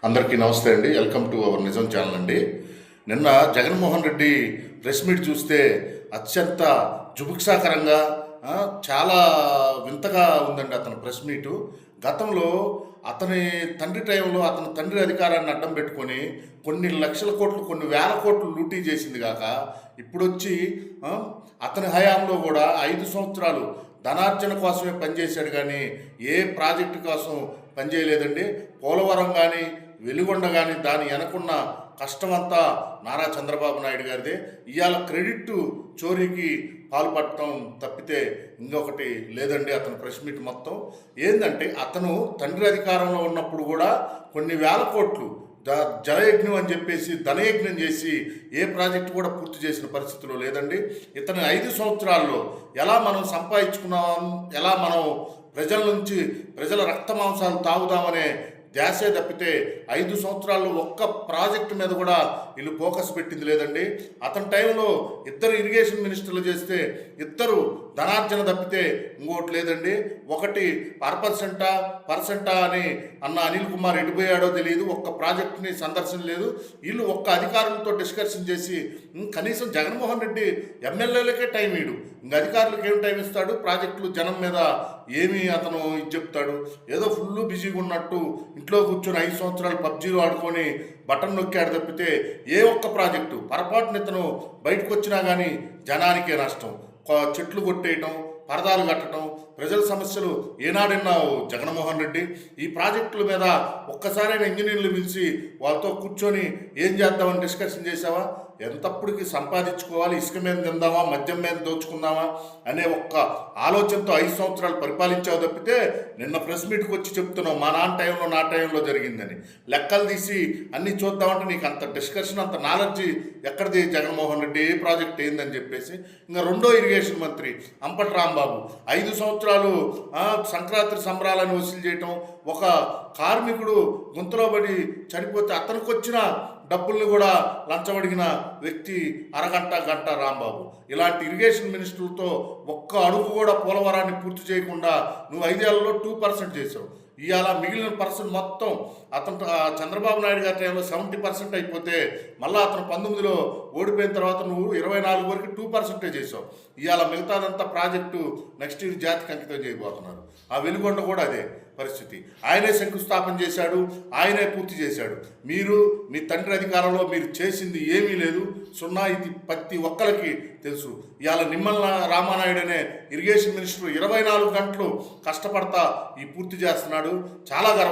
అందరికీ నమస్తే అండి. వెల్కమ్ టు అవర్ నిజం ఛానల్ అండి. నిన్న జగన్మోహన్ రెడ్డి ప్రెస్ మీట్ చూస్తే అత్యంత జుగుప్సాకరంగా చాలా వింతగా ఉందండి అతని ప్రెస్ మీటు. గతంలో అతని తండ్రి టైంలో అతని తండ్రి అధికారాన్ని అడ్డం పెట్టుకొని కొన్ని లక్షల కోట్లు కొన్ని వేల కోట్లు లూటీ చేసింది కాక ఇప్పుడొచ్చి అతని హయాంలో కూడా 5 సంవత్సరాలు ధనార్జన కోసమే పనిచేశాడు కానీ ఏ ప్రాజెక్టు కోసం పనిచేయలేదండి. పోలవరం కానీ వెలుగొండ కానీ దాని వెనకున్న కష్టమంతా నారా చంద్రబాబు నాయుడు గారిదే. ఇవాళ క్రెడిట్ చోరీకి పాల్పడటం తప్పితే ఇంకొకటి లేదండి. అతని ప్రెస్ మీట్ మొత్తం ఏంటంటే అతను తండ్రి అధికారంలో ఉన్నప్పుడు కూడా కొన్ని వేల కోట్లు జలయజ్ఞం అని చెప్పేసి ధనయజ్ఞం చేసి ఏ ప్రాజెక్టు కూడా పూర్తి చేసిన పరిస్థితిలో లేదండి. ఇతను 5 సంవత్సరాల్లో ఎలా మనం సంపాదించుకున్నాం, ఎలా మనం ప్రజల నుంచి ప్రజల రక్త మాంసాలు తాగుదామనే ధ్యాసే తప్పితే 5 సంవత్సరాల్లో ఒక్క ప్రాజెక్టు మీద కూడా వీళ్ళు ఫోకస్ పెట్టింది లేదండి. అతని టైంలో 2 ఇరిగేషన్ మినిస్టర్లు చేస్తే 2 ధనార్జన తప్పితే ఇంకోటి లేదండి. ఒకటి పర్సెంటా అని అన్న అనిల్ కుమార్ ఎడిపోయాడో తెలియదు. ఒక్క ప్రాజెక్టుని సందర్శన లేదు. వీళ్ళు ఒక్క అధికారులతో డిస్కషన్ చేసి కనీసం జగన్మోహన్ రెడ్డి ఎమ్మెల్యేలకే టైం ఇడు, ఇంక అధికారులకు ఏం టైం ఇస్తాడు? ప్రాజెక్టులు జనం మీద ఏమి అతను ఇది చెప్తాడు? ఏదో ఫుల్ బిజీగా ఉన్నట్టు ఇంట్లో కూర్చొని 5 సంవత్సరాలు పబ్జీలు ఆడుకొని బటన్ నొక్కాడు తప్పితే ఏ ఒక్క ప్రాజెక్టు పొరపాటున ఇతను బయటకు వచ్చినా కానీ జనానికే నష్టం. చెట్లు కొట్టేయటం, పరదాలు కట్టడం, ప్రజల సమస్యలు ఏనాడన్నావు జగన్మోహన్ రెడ్డి? ఈ ప్రాజెక్టుల మీద ఒక్కసారైనా ఇంజనీర్లు పిలిచి వాళ్ళతో కూర్చొని ఏం చేద్దామని డిస్కషన్ చేసావా? ఎంతప్పటికి సంపాదించుకోవాలి, ఇసుక మీద తిందామా, మద్యం మీద దోచుకుందామా అనే ఒక్క ఆలోచనతో 5 సంవత్సరాలు పరిపాలించావు తప్పితే నిన్న ప్రెస్ మీట్కి వచ్చి చెప్తున్నావు మా నా టైంలో జరిగిందని. లెక్కలు తీసి అన్నీ చూద్దామంటే నీకు అంత డిస్కషన్, అంత నాలెడ్జి ఎక్కడిది జగన్మోహన్ రెడ్డి? ఏ ప్రాజెక్ట్ ఏందని చెప్పేసి. ఇంకా 2వ ఇరిగేషన్ మంత్రి అంబటి రాంబాబు 5 సంవత్సరాలు సంక్రాంతి సంబరాలను వసూలు చేయటం, ఒక కార్మికుడు గుంతలో పడి చనిపోతే అతనికి వచ్చిన డబ్బుల్ని కూడా లంచమడిగిన వ్యక్తి గంట రాంబాబు. ఇలాంటి ఇరిగేషన్ మినిస్టర్లతో ఒక్క అడుగు కూడా పోలవరాన్ని పూర్తి చేయకుండా నువ్వు 5 ఏళ్లలో 2% చేసావు. ఇవాళ మిగిలిన పర్సెంట్ మొత్తం అతను చంద్రబాబు నాయుడు గారి టైంలో 70% అయిపోతే మళ్ళీ అతను 19లో ఓడిపోయిన తర్వాత నువ్వు 24 వరకు 2% చేసావు. ఇవాళ మిగతాదంతా ప్రాజెక్టు నెక్స్ట్ ఇయర్ జాతికి అంకితం చేయబోతున్నారు. ఆ వెలుగొండ కూడా అదే పరిస్థితి. ఆయనే శంకుస్థాపన చేశాడు, ఆయనే పూర్తి చేశాడు. మీరు మీ తండ్రి అధికారంలో మీరు చేసింది ఏమీ లేదు, సున్నా. ఇది ప్రతి ఒక్కరికి తెలుసు. ఇవాళ నిమ్మల రామానాయుడు అనే ఇరిగేషన్ మినిస్టర్ 24 గంటలు కష్టపడతా ఈ పూర్తి చేస్తున్నాడు. చాలా గర్వం.